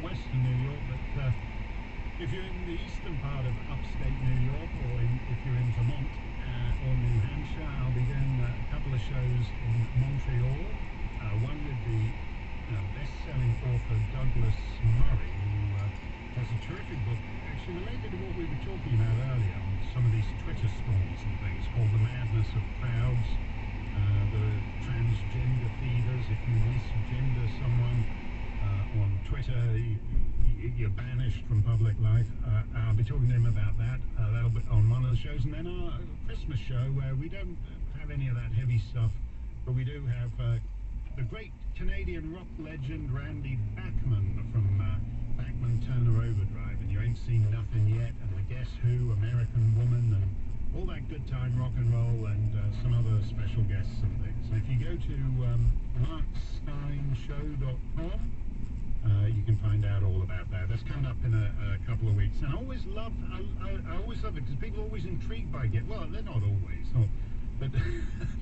western New York, but if you're in the eastern part of upstate New York, or if you're in Vermont or New Hampshire, I'll be doing a couple of shows in Montreal. One with the best-selling author Douglas Murray, who has a terrific book, actually related to what we were talking about earlier on some of these Twitter storms and things, called The Madness of Crowds, the transgender fevers. If you misgender someone on Twitter, you're banished from public life. I'll be talking to him about that. That'll be on one of the shows, and then our Christmas show, where we don't have any of that heavy stuff, but we do have the great Canadian rock legend Randy Bachman from Bachman Turner Overdrive, and You Ain't Seen Nothing Yet, and the Guess Who, American Woman, and all that good time rock and roll, and some other special guests and things. So if you go to marksteinshow.com, you can find out all about that. That's coming up in a couple of weeks. And I always love it because people are always intrigued by well, they're not always, but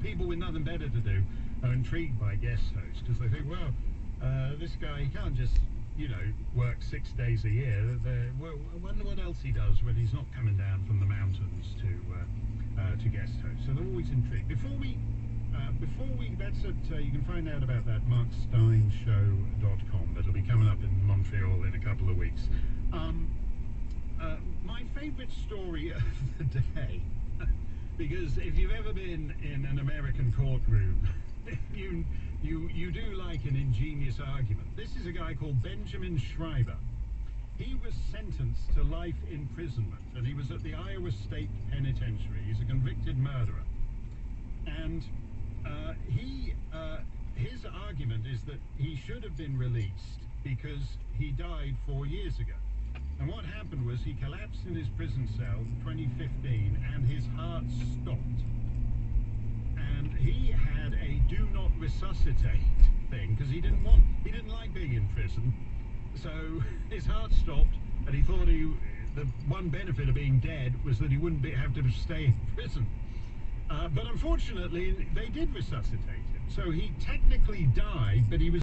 people with nothing better to do are intrigued by guest hosts, because they think, well, this guy, he can't just, work 6 days a year. Well, I wonder what else he does when he's not coming down from the mountains to guest host. So they're always intrigued. That's it. You can find out about that marksteinshow.com. That'll be coming up in Montreal in a couple of weeks. My favourite story of the day, because if you've ever been in an American courtroom, you do like an ingenious argument. This is a guy called Benjamin Schreiber. He was sentenced to life imprisonment, and he was at the Iowa State Penitentiary. He's a convicted murderer, and his argument is that he should have been released because he died 4 years ago. And what happened was he collapsed in his prison cell in 2015, and his heart stopped. And he had a do not resuscitate thing, because he didn't like being in prison. So his heart stopped, and he thought the one benefit of being dead was that he wouldn't have to stay in prison. But unfortunately, they did resuscitate him. So he technically died, but he was